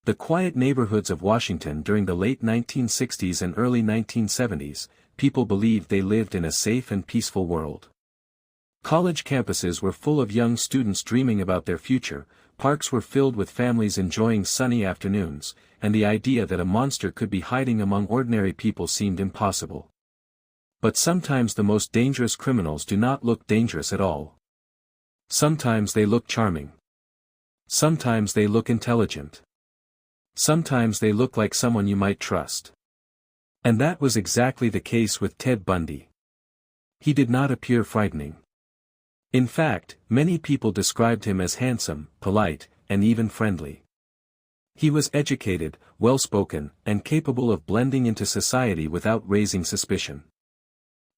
The quiet neighborhoods of Washington during the late 1960s and early 1970s, people believed they lived in a safe and peaceful world. College campuses were full of young students dreaming about their future, parks were filled with families enjoying sunny afternoons, and the idea that a monster could be hiding among ordinary people seemed impossible. But sometimes the most dangerous criminals do not look dangerous at all. Sometimes they look charming. Sometimes they look intelligent. Sometimes they look like someone you might trust. And that was exactly the case with Ted Bundy. He did not appear frightening. In fact, many people described him as handsome, polite, and even friendly. He was educated, well-spoken, and capable of blending into society without raising suspicion.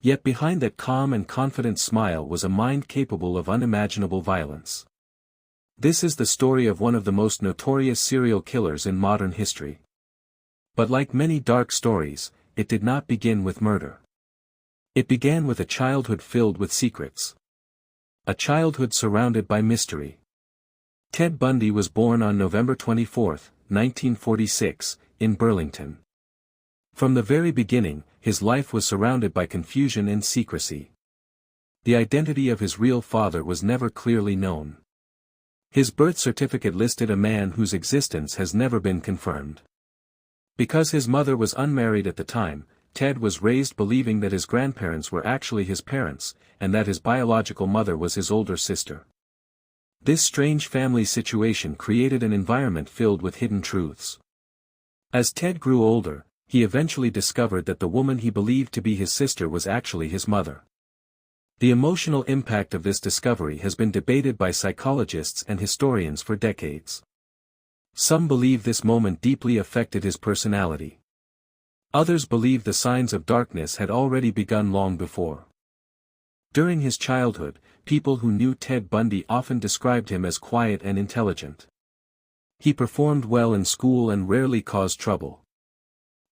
Yet behind that calm and confident smile was a mind capable of unimaginable violence. This is the story of one of the most notorious serial killers in modern history. But like many dark stories, it did not begin with murder. It began with a childhood filled with secrets. A childhood surrounded by mystery. Ted Bundy was born on November 24, 1946, in Burlington. From the very beginning, his life was surrounded by confusion and secrecy. The identity of his real father was never clearly known. His birth certificate listed a man whose existence has never been confirmed. Because his mother was unmarried at the time, Ted was raised believing that his grandparents were actually his parents, and that his biological mother was his older sister. This strange family situation created an environment filled with hidden truths. As Ted grew older, he eventually discovered that the woman he believed to be his sister was actually his mother. The emotional impact of this discovery has been debated by psychologists and historians for decades. Some believe this moment deeply affected his personality. Others believe the signs of darkness had already begun long before. During his childhood, people who knew Ted Bundy often described him as quiet and intelligent. He performed well in school and rarely caused trouble.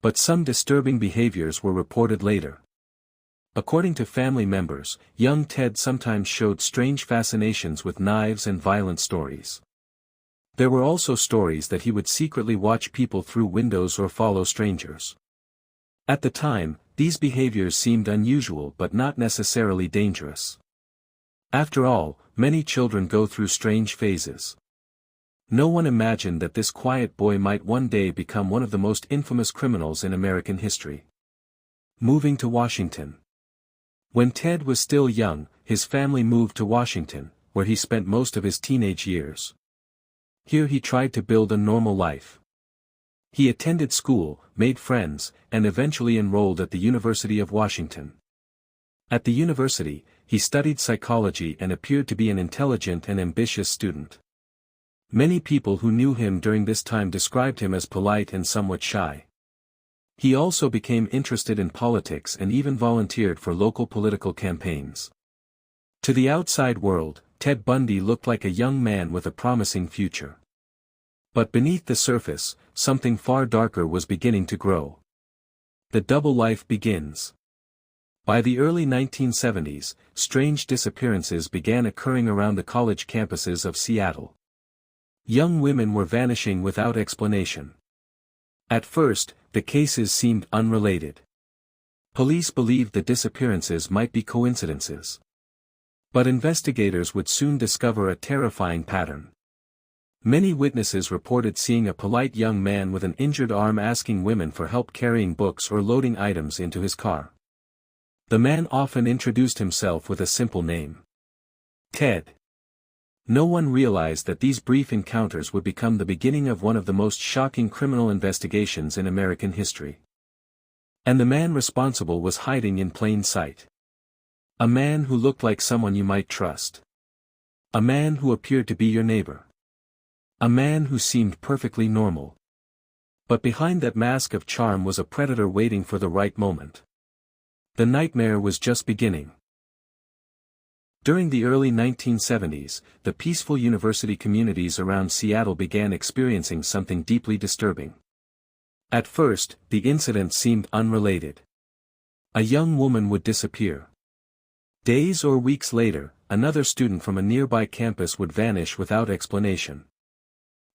But some disturbing behaviors were reported later. According to family members, young Ted sometimes showed strange fascinations with knives and violent stories. There were also stories that he would secretly watch people through windows or follow strangers. At the time, these behaviors seemed unusual but not necessarily dangerous. After all, many children go through strange phases. No one imagined that this quiet boy might one day become one of the most infamous criminals in American history. Moving to Washington. When Ted was still young, his family moved to Washington, where he spent most of his teenage years. Here he tried to build a normal life. He attended school, made friends, and eventually enrolled at the University of Washington. At the university, he studied psychology and appeared to be an intelligent and ambitious student. Many people who knew him during this time described him as polite and somewhat shy. He also became interested in politics and even volunteered for local political campaigns. To the outside world, Ted Bundy looked like a young man with a promising future. But beneath the surface, something far darker was beginning to grow. The double life begins. By the early 1970s, strange disappearances began occurring around the college campuses of Seattle. Young women were vanishing without explanation. At first, the cases seemed unrelated. Police believed the disappearances might be coincidences. But investigators would soon discover a terrifying pattern. Many witnesses reported seeing a polite young man with an injured arm asking women for help carrying books or loading items into his car. The man often introduced himself with a simple name. Ted. No one realized that these brief encounters would become the beginning of one of the most shocking criminal investigations in American history. And the man responsible was hiding in plain sight. A man who looked like someone you might trust. A man who appeared to be your neighbor. A man who seemed perfectly normal. But behind that mask of charm was a predator waiting for the right moment. The nightmare was just beginning. During the early 1970s, the peaceful university communities around Seattle began experiencing something deeply disturbing. At first, the incident seemed unrelated. A young woman would disappear. Days or weeks later, another student from a nearby campus would vanish without explanation.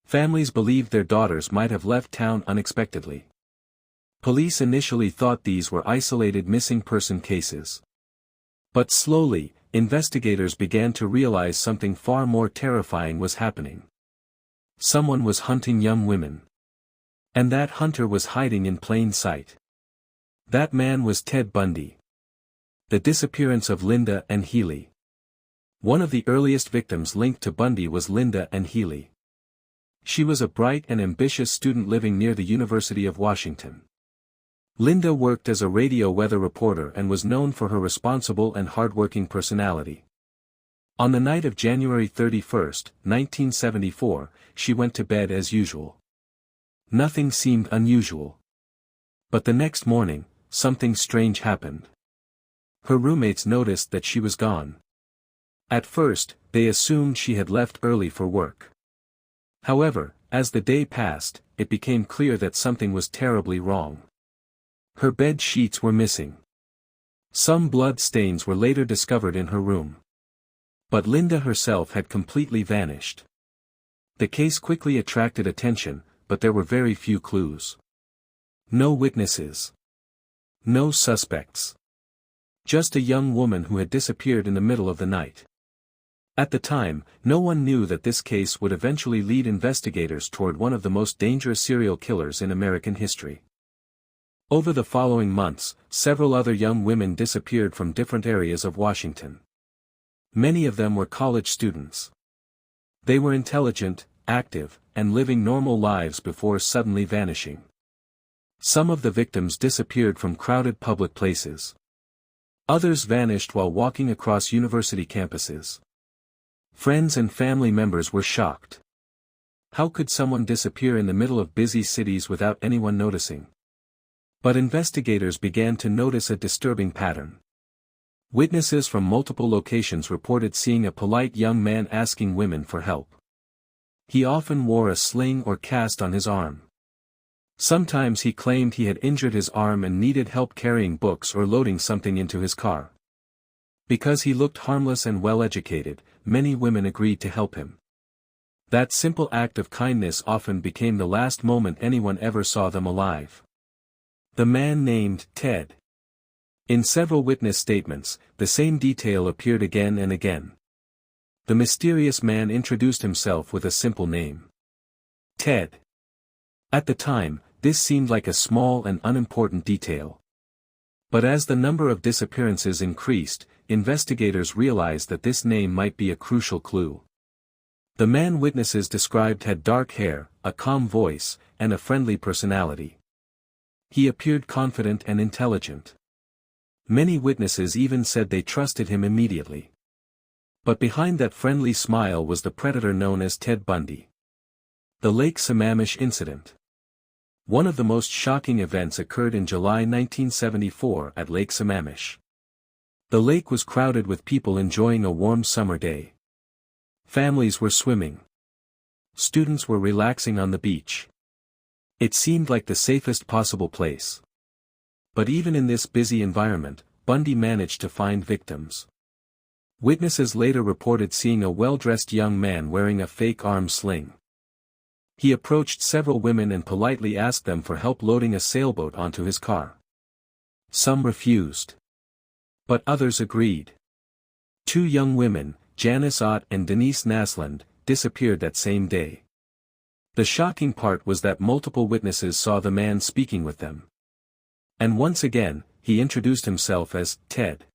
Families believed their daughters might have left town unexpectedly. Police initially thought these were isolated missing person cases. But slowly, investigators began to realize something far more terrifying was happening. Someone was hunting young women. And that hunter was hiding in plain sight. That man was Ted Bundy. The disappearance of Linda and Healy. One of the earliest victims linked to Bundy was Linda and Healy. She was a bright and ambitious student living near the University of Washington. Linda worked as a radio weather reporter and was known for her responsible and hardworking personality. On the night of January 31, 1974, she went to bed as usual. Nothing seemed unusual. But the next morning, something strange happened. Her roommates noticed that she was gone. At first, they assumed she had left early for work. However, as the day passed, it became clear that something was terribly wrong. Her bed sheets were missing. Some blood stains were later discovered in her room. But Linda herself had completely vanished. The case quickly attracted attention, but there were very few clues. No witnesses. No suspects. Just a young woman who had disappeared in the middle of the night. At the time, no one knew that this case would eventually lead investigators toward one of the most dangerous serial killers in American history. Over the following months, several other young women disappeared from different areas of Washington. Many of them were college students. They were intelligent, active, and living normal lives before suddenly vanishing. Some of the victims disappeared from crowded public places. Others vanished while walking across university campuses. Friends and family members were shocked. How could someone disappear in the middle of busy cities without anyone noticing? But investigators began to notice a disturbing pattern. Witnesses from multiple locations reported seeing a polite young man asking women for help. He often wore a sling or cast on his arm. Sometimes he claimed he had injured his arm and needed help carrying books or loading something into his car. Because he looked harmless and well-educated, many women agreed to help him. That simple act of kindness often became the last moment anyone ever saw them alive. The man named Ted. In several witness statements, the same detail appeared again and again. The mysterious man introduced himself with a simple name. Ted. At the time, this seemed like a small and unimportant detail. But as the number of disappearances increased, investigators realized that this name might be a crucial clue. The man witnesses described had dark hair, a calm voice, and a friendly personality. He appeared confident and intelligent. Many witnesses even said they trusted him immediately. But behind that friendly smile was the predator known as Ted Bundy. The Lake Sammamish Incident. One of the most shocking events occurred in July 1974 at Lake Sammamish. The lake was crowded with people enjoying a warm summer day. Families were swimming. Students were relaxing on the beach. It seemed like the safest possible place. But even in this busy environment, Bundy managed to find victims. Witnesses later reported seeing a well-dressed young man wearing a fake arm sling. He approached several women and politely asked them for help loading a sailboat onto his car. Some refused. But others agreed. 2 young women, Janice Ott and Denise Naslund, disappeared that same day. The shocking part was that multiple witnesses saw the man speaking with them. And once again, he introduced himself as Ted.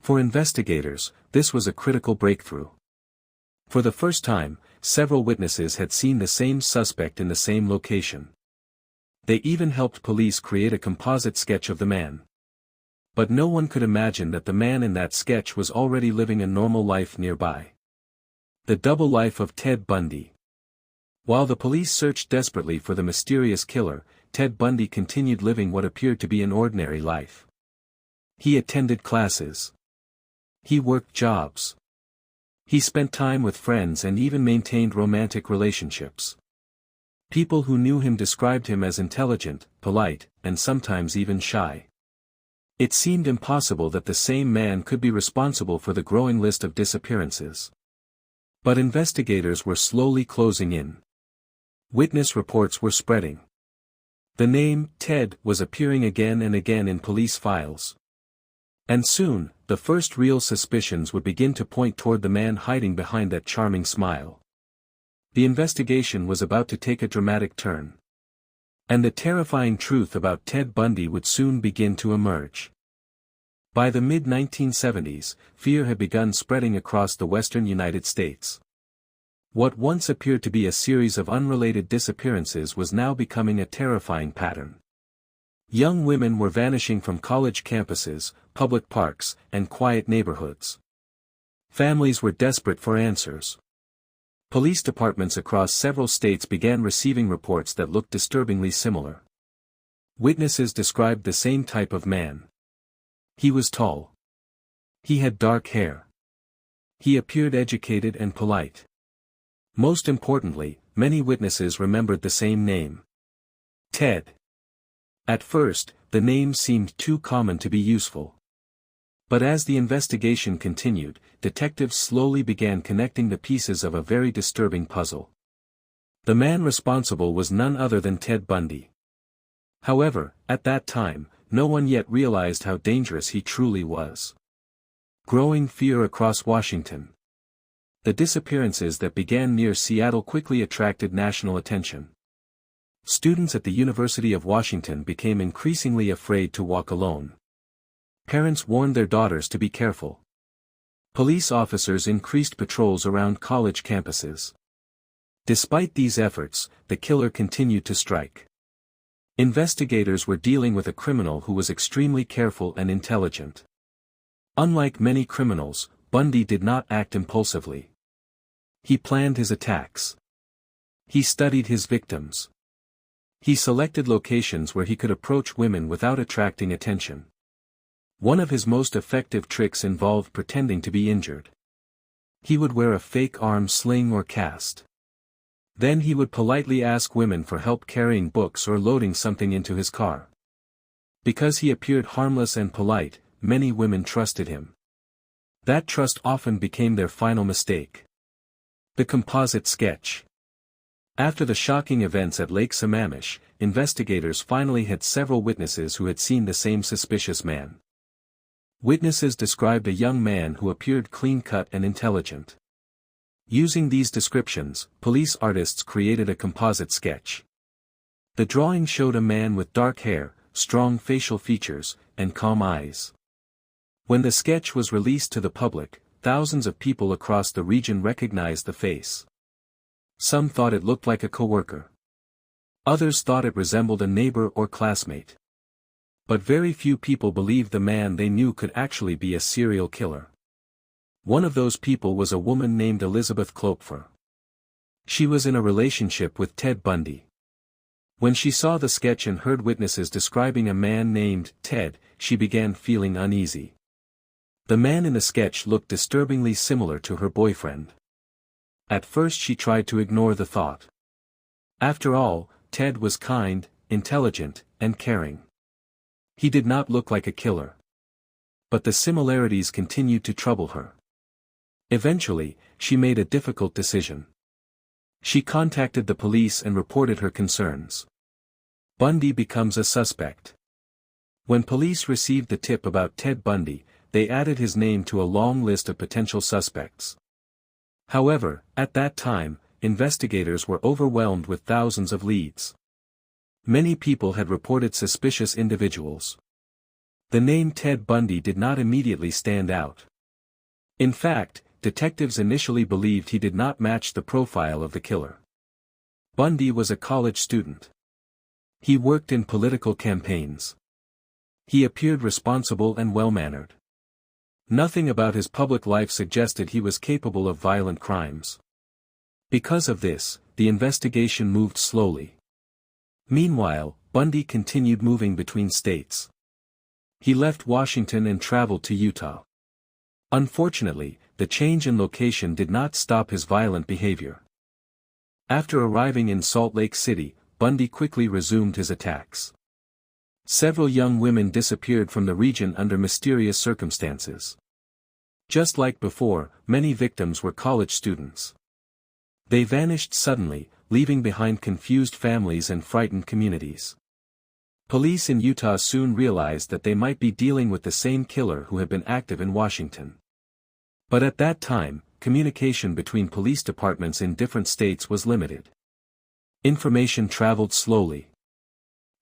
For investigators, this was a critical breakthrough. For the first time, several witnesses had seen the same suspect in the same location. They even helped police create a composite sketch of the man. But no one could imagine that the man in that sketch was already living a normal life nearby. The double life of Ted Bundy. While the police searched desperately for the mysterious killer, Ted Bundy continued living what appeared to be an ordinary life. He attended classes. He worked jobs. He spent time with friends and even maintained romantic relationships. People who knew him described him as intelligent, polite, and sometimes even shy. It seemed impossible that the same man could be responsible for the growing list of disappearances. But investigators were slowly closing in. Witness reports were spreading. The name, Ted, was appearing again and again in police files. And soon, the first real suspicions would begin to point toward the man hiding behind that charming smile. The investigation was about to take a dramatic turn. And the terrifying truth about Ted Bundy would soon begin to emerge. By the mid-1970s, fear had begun spreading across the western United States. What once appeared to be a series of unrelated disappearances was now becoming a terrifying pattern. Young women were vanishing from college campuses, public parks, and quiet neighborhoods. Families were desperate for answers. Police departments across several states began receiving reports that looked disturbingly similar. Witnesses described the same type of man. He was tall. He had dark hair. He appeared educated and polite. Most importantly, many witnesses remembered the same name. Ted. At first, the name seemed too common to be useful. But as the investigation continued, detectives slowly began connecting the pieces of a very disturbing puzzle. The man responsible was none other than Ted Bundy. However, at that time, no one yet realized how dangerous he truly was. Growing fear across Washington. The disappearances that began near Seattle quickly attracted national attention. Students at the University of Washington became increasingly afraid to walk alone. Parents warned their daughters to be careful. Police officers increased patrols around college campuses. Despite these efforts, the killer continued to strike. Investigators were dealing with a criminal who was extremely careful and intelligent. Unlike many criminals, Bundy did not act impulsively. He planned his attacks. He studied his victims. He selected locations where he could approach women without attracting attention. One of his most effective tricks involved pretending to be injured. He would wear a fake arm sling or cast. Then he would politely ask women for help carrying books or loading something into his car. Because he appeared harmless and polite, many women trusted him. That trust often became their final mistake. The composite sketch. After the shocking events at Lake Sammamish, investigators finally had several witnesses who had seen the same suspicious man. Witnesses described a young man who appeared clean-cut and intelligent. Using these descriptions, police artists created a composite sketch. The drawing showed a man with dark hair, strong facial features, and calm eyes. When the sketch was released to the public, thousands of people across the region recognized the face. Some thought it looked like a coworker. Others thought it resembled a neighbor or classmate. But very few people believed the man they knew could actually be a serial killer. One of those people was a woman named Elizabeth Klopfer. She was in a relationship with Ted Bundy. When she saw the sketch and heard witnesses describing a man named Ted, she began feeling uneasy. The man in the sketch looked disturbingly similar to her boyfriend. At first she tried to ignore the thought. After all, Ted was kind, intelligent, and caring. He did not look like a killer. But the similarities continued to trouble her. Eventually, she made a difficult decision. She contacted the police and reported her concerns. Bundy becomes a suspect. When police received the tip about Ted Bundy, they added his name to a long list of potential suspects. However, at that time, investigators were overwhelmed with thousands of leads. Many people had reported suspicious individuals. The name Ted Bundy did not immediately stand out. In fact, detectives initially believed he did not match the profile of the killer. Bundy was a college student. He worked in political campaigns. He appeared responsible and well-mannered. Nothing about his public life suggested he was capable of violent crimes. Because of this, the investigation moved slowly. Meanwhile, Bundy continued moving between states. He left Washington and traveled to Utah. Unfortunately, the change in location did not stop his violent behavior. After arriving in Salt Lake City, Bundy quickly resumed his attacks. Several young women disappeared from the region under mysterious circumstances. Just like before, many victims were college students. They vanished suddenly, leaving behind confused families and frightened communities. Police in Utah soon realized that they might be dealing with the same killer who had been active in Washington. But at that time, communication between police departments in different states was limited. Information traveled slowly.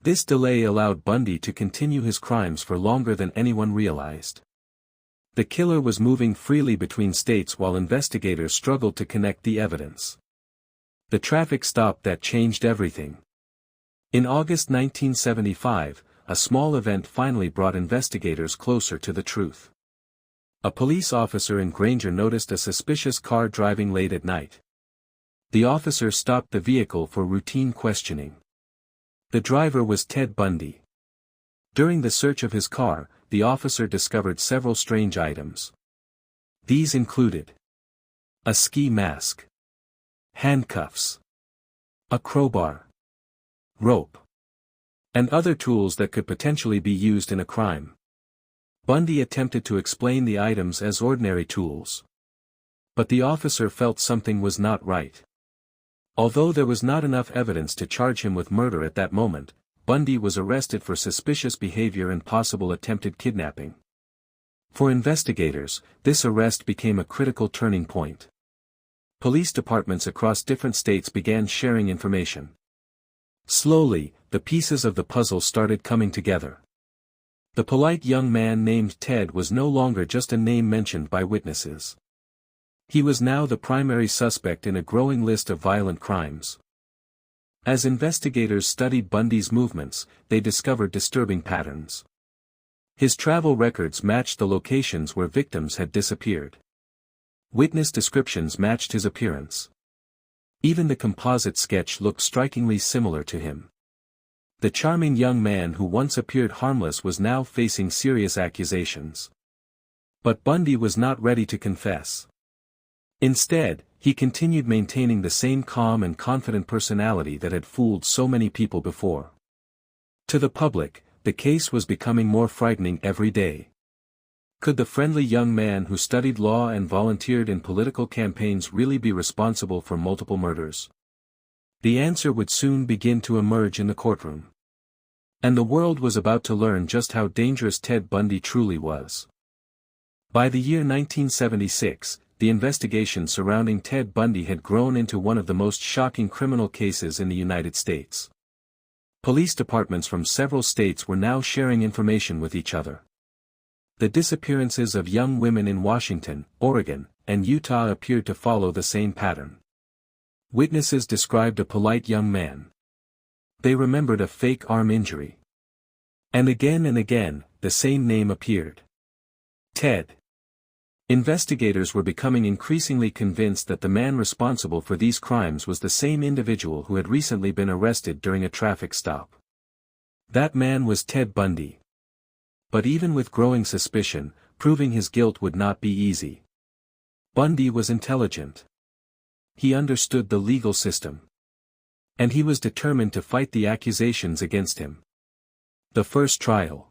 This delay allowed Bundy to continue his crimes for longer than anyone realized. The killer was moving freely between states while investigators struggled to connect the evidence. The traffic stop that changed everything. In August 1975, a small event finally brought investigators closer to the truth. A police officer in Granger noticed a suspicious car driving late at night. The officer stopped the vehicle for routine questioning. The driver was Ted Bundy. During the search of his car, the officer discovered several strange items. These included a ski mask, handcuffs, a crowbar, rope, and other tools that could potentially be used in a crime. Bundy attempted to explain the items as ordinary tools. But the officer felt something was not right. Although there was not enough evidence to charge him with murder at that moment, Bundy was arrested for suspicious behavior and possible attempted kidnapping. For investigators, this arrest became a critical turning point. Police departments across different states began sharing information. Slowly, the pieces of the puzzle started coming together. The polite young man named Ted was no longer just a name mentioned by witnesses. He was now the primary suspect in a growing list of violent crimes. As investigators studied Bundy's movements, they discovered disturbing patterns. His travel records matched the locations where victims had disappeared. Witness descriptions matched his appearance. Even the composite sketch looked strikingly similar to him. The charming young man who once appeared harmless was now facing serious accusations. But Bundy was not ready to confess. Instead, he continued maintaining the same calm and confident personality that had fooled so many people before. To the public, the case was becoming more frightening every day. Could the friendly young man who studied law and volunteered in political campaigns really be responsible for multiple murders? The answer would soon begin to emerge in the courtroom. And the world was about to learn just how dangerous Ted Bundy truly was. By the year 1976, the investigation surrounding Ted Bundy had grown into one of the most shocking criminal cases in the United States. Police departments from several states were now sharing information with each other. The disappearances of young women in Washington, Oregon, and Utah appeared to follow the same pattern. Witnesses described a polite young man. They remembered a fake arm injury. And again, the same name appeared. Ted. Investigators were becoming increasingly convinced that the man responsible for these crimes was the same individual who had recently been arrested during a traffic stop. That man was Ted Bundy. But even with growing suspicion, proving his guilt would not be easy. Bundy was intelligent. He understood the legal system. And he was determined to fight the accusations against him. The first trial.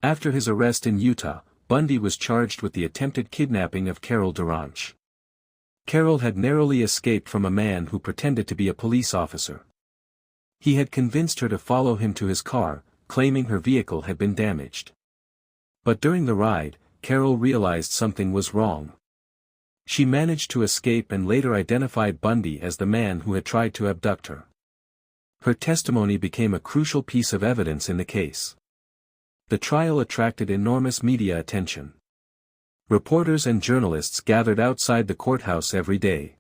After his arrest in Utah, Bundy was charged with the attempted kidnapping of Carol Duranch. Carol had narrowly escaped from a man who pretended to be a police officer. He had convinced her to follow him to his car, claiming her vehicle had been damaged. But during the ride, Carol realized something was wrong. She managed to escape and later identified Bundy as the man who had tried to abduct her. Her testimony became a crucial piece of evidence in the case. The trial attracted enormous media attention. Reporters and journalists gathered outside the courthouse every day.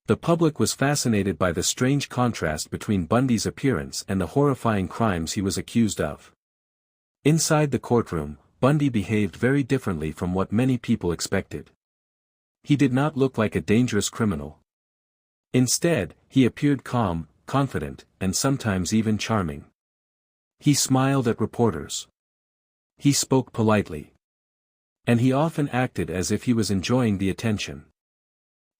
The public was fascinated by the strange contrast between Bundy's appearance and the horrifying crimes he was accused of. Inside the courtroom, Bundy behaved very differently from what many people expected. He did not look like a dangerous criminal. Instead, he appeared calm, confident, and sometimes even charming. He smiled at reporters. He spoke politely. And he often acted as if he was enjoying the attention.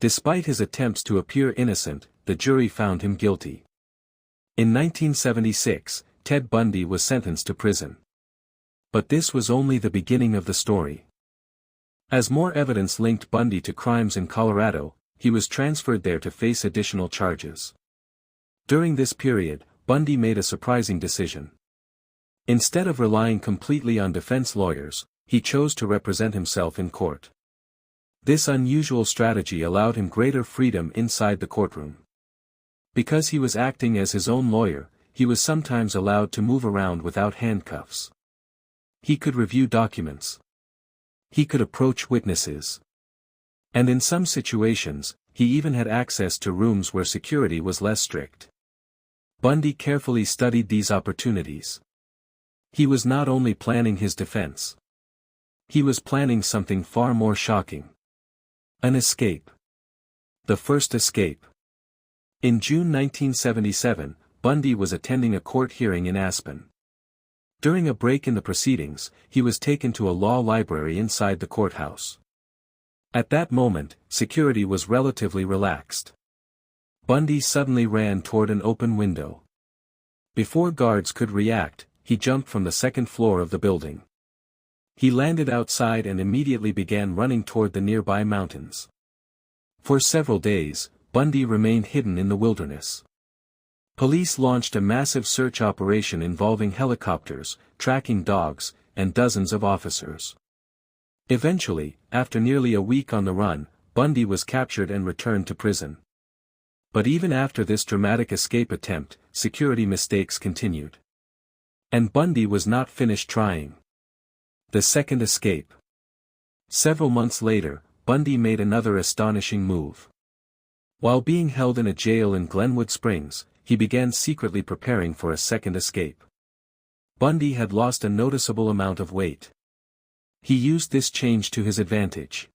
Despite his attempts to appear innocent, the jury found him guilty. In 1976, Ted Bundy was sentenced to prison. But this was only the beginning of the story. As more evidence linked Bundy to crimes in Colorado, he was transferred there to face additional charges. During this period, Bundy made a surprising decision. Instead of relying completely on defense lawyers, he chose to represent himself in court. This unusual strategy allowed him greater freedom inside the courtroom. Because he was acting as his own lawyer, he was sometimes allowed to move around without handcuffs. He could review documents. He could approach witnesses. And in some situations, he even had access to rooms where security was less strict. Bundy carefully studied these opportunities. He was not only planning his defense. He was planning something far more shocking. An escape. The first escape. In June 1977, Bundy was attending a court hearing in Aspen. During a break in the proceedings, he was taken to a law library inside the courthouse. At that moment, security was relatively relaxed. Bundy suddenly ran toward an open window. Before guards could react, he jumped from the second floor of the building. He landed outside and immediately began running toward the nearby mountains. For several days, Bundy remained hidden in the wilderness. Police launched a massive search operation involving helicopters, tracking dogs, and dozens of officers. Eventually, after nearly a week on the run, Bundy was captured and returned to prison. But even after this dramatic escape attempt, security mistakes continued. And Bundy was not finished trying. The second escape. Several months later, Bundy made another astonishing move. While being held in a jail in Glenwood Springs, he began secretly preparing for a second escape. Bundy had lost a noticeable amount of weight. He used this change to his advantage.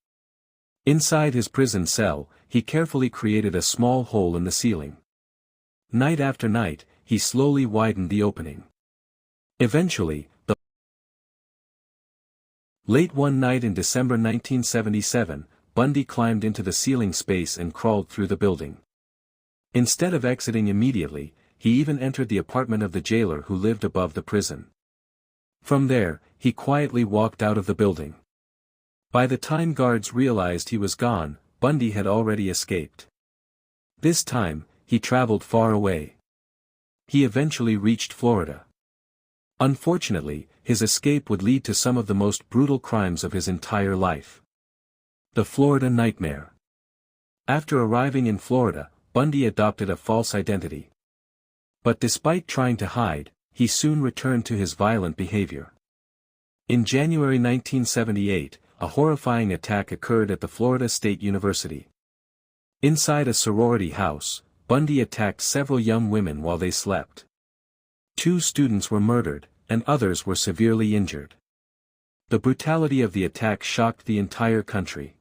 Inside his prison cell, he carefully created a small hole in the ceiling. Night after night, he slowly widened the opening. Eventually, Late one night in December 1977, Bundy climbed into the ceiling space and crawled through the building. Instead of exiting immediately, he even entered the apartment of the jailer who lived above the prison. From there, he quietly walked out of the building. By the time guards realized he was gone, Bundy had already escaped. This time, he traveled far away. He eventually reached Florida. Unfortunately, his escape would lead to some of the most brutal crimes of his entire life. The Florida Nightmare. After arriving in Florida, Bundy adopted a false identity. But despite trying to hide, he soon returned to his violent behavior. In January 1978, a horrifying attack occurred at the Florida State University. Inside a sorority house, Bundy attacked several young women while they slept. 2 students were murdered, and others were severely injured. The brutality of the attack shocked the entire country.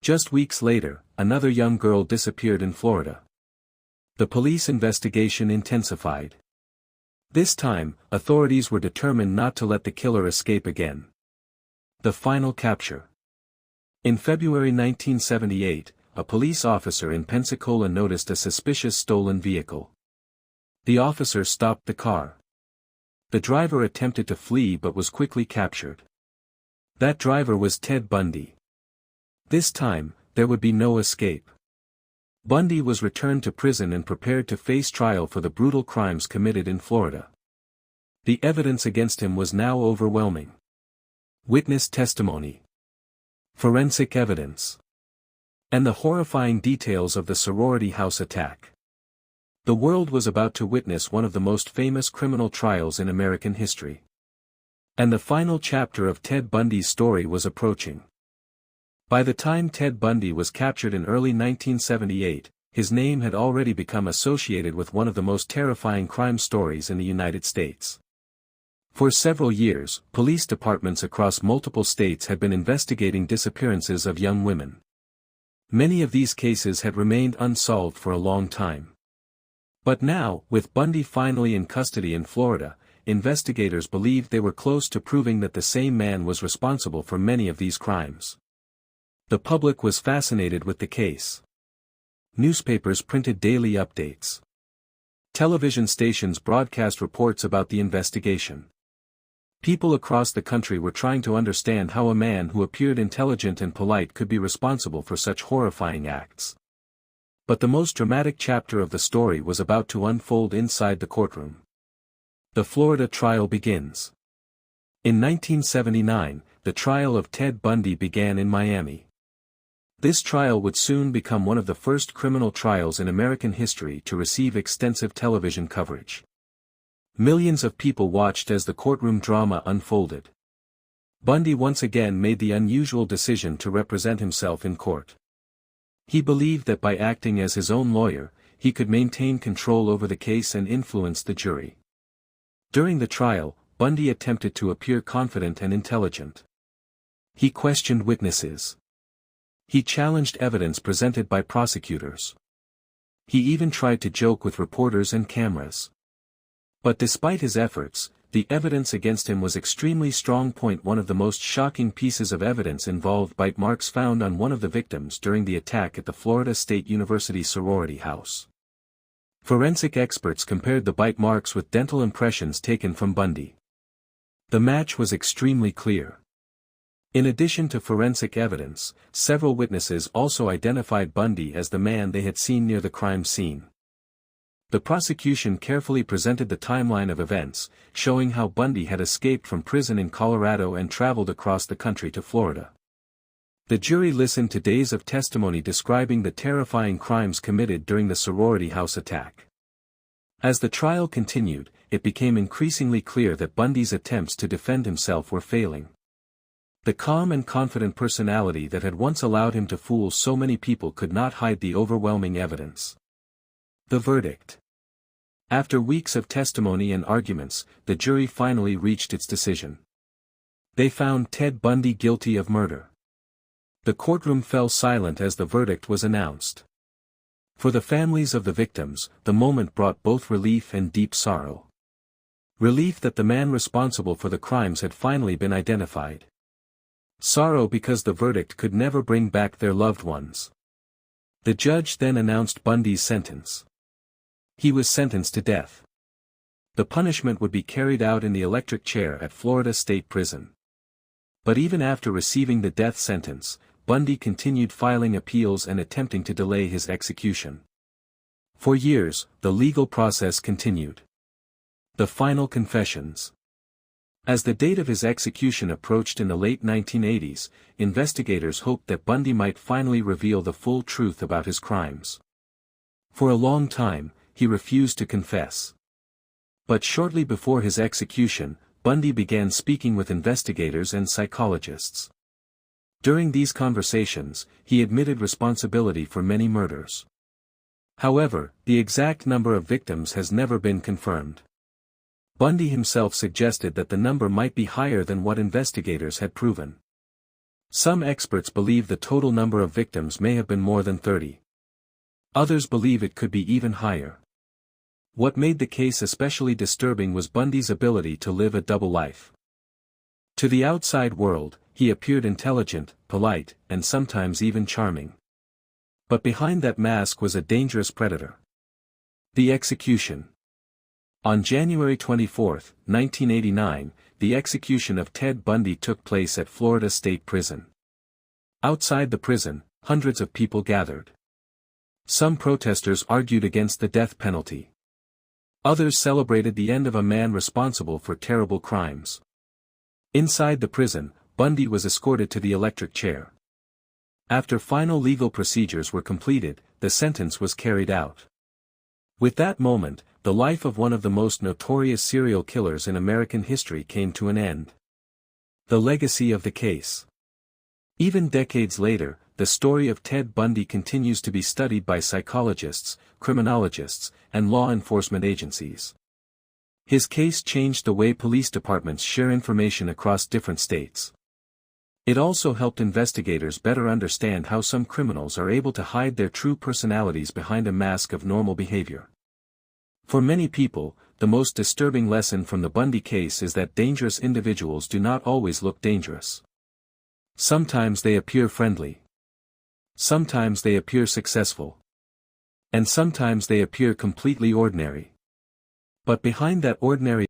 Just weeks later, another young girl disappeared in Florida. The police investigation intensified. This time, authorities were determined not to let the killer escape again. The final capture. In February 1978, a police officer in Pensacola noticed a suspicious stolen vehicle. The officer stopped the car. The driver attempted to flee but was quickly captured. That driver was Ted Bundy. This time, there would be no escape. Bundy was returned to prison and prepared to face trial for the brutal crimes committed in Florida. The evidence against him was now overwhelming. Witness testimony, forensic evidence, and the horrifying details of the sorority house attack. The world was about to witness one of the most famous criminal trials in American history. And the final chapter of Ted Bundy's story was approaching. By the time Ted Bundy was captured in early 1978, his name had already become associated with one of the most terrifying crime stories in the United States. For several years, police departments across multiple states had been investigating disappearances of young women. Many of these cases had remained unsolved for a long time. But now, with Bundy finally in custody in Florida, investigators believed they were close to proving that the same man was responsible for many of these crimes. The public was fascinated with the case. Newspapers printed daily updates. Television stations broadcast reports about the investigation. People across the country were trying to understand how a man who appeared intelligent and polite could be responsible for such horrifying acts. But the most dramatic chapter of the story was about to unfold inside the courtroom. The Florida trial begins. In 1979, the trial of Ted Bundy began in Miami. This trial would soon become one of the first criminal trials in American history to receive extensive television coverage. Millions of people watched as the courtroom drama unfolded. Bundy once again made the unusual decision to represent himself in court. He believed that by acting as his own lawyer, he could maintain control over the case and influence the jury. During the trial, Bundy attempted to appear confident and intelligent. He questioned witnesses. He challenged evidence presented by prosecutors. He even tried to joke with reporters and cameras. But despite his efforts, the evidence against him was extremely strong. One of the most shocking pieces of evidence involved bite marks found on one of the victims during the attack at the Florida State University sorority house. Forensic experts compared the bite marks with dental impressions taken from Bundy. The match was extremely clear. In addition to forensic evidence, several witnesses also identified Bundy as the man they had seen near the crime scene. The prosecution carefully presented the timeline of events, showing how Bundy had escaped from prison in Colorado and traveled across the country to Florida. The jury listened to days of testimony describing the terrifying crimes committed during the sorority house attack. As the trial continued, it became increasingly clear that Bundy's attempts to defend himself were failing. The calm and confident personality that had once allowed him to fool so many people could not hide the overwhelming evidence. The verdict. After weeks of testimony and arguments, the jury finally reached its decision. They found Ted Bundy guilty of murder. The courtroom fell silent as the verdict was announced. For the families of the victims, the moment brought both relief and deep sorrow. Relief that the man responsible for the crimes had finally been identified. Sorrow because the verdict could never bring back their loved ones. The judge then announced Bundy's sentence. He was sentenced to death. The punishment would be carried out in the electric chair at Florida State Prison. But even after receiving the death sentence, Bundy continued filing appeals and attempting to delay his execution. For years, the legal process continued. The final confessions. As the date of his execution approached in the late 1980s, investigators hoped that Bundy might finally reveal the full truth about his crimes. For a long time, he refused to confess. But shortly before his execution, Bundy began speaking with investigators and psychologists. During these conversations, he admitted responsibility for many murders. However, the exact number of victims has never been confirmed. Bundy himself suggested that the number might be higher than what investigators had proven. Some experts believe the total number of victims may have been more than 30. Others believe it could be even higher. What made the case especially disturbing was Bundy's ability to live a double life. To the outside world, he appeared intelligent, polite, and sometimes even charming. But behind that mask was a dangerous predator. The execution. On January 24, 1989, the execution of Ted Bundy took place at Florida State Prison. Outside the prison, hundreds of people gathered. Some protesters argued against the death penalty. Others celebrated the end of a man responsible for terrible crimes. Inside the prison, Bundy was escorted to the electric chair. After final legal procedures were completed, the sentence was carried out. With that moment, the life of one of the most notorious serial killers in American history came to an end. The legacy of the case. Even decades later, the story of Ted Bundy continues to be studied by psychologists, criminologists, and law enforcement agencies. His case changed the way police departments share information across different states. It also helped investigators better understand how some criminals are able to hide their true personalities behind a mask of normal behavior. For many people, the most disturbing lesson from the Bundy case is that dangerous individuals do not always look dangerous. Sometimes they appear friendly. Sometimes they appear successful. And sometimes they appear completely ordinary. But behind that ordinary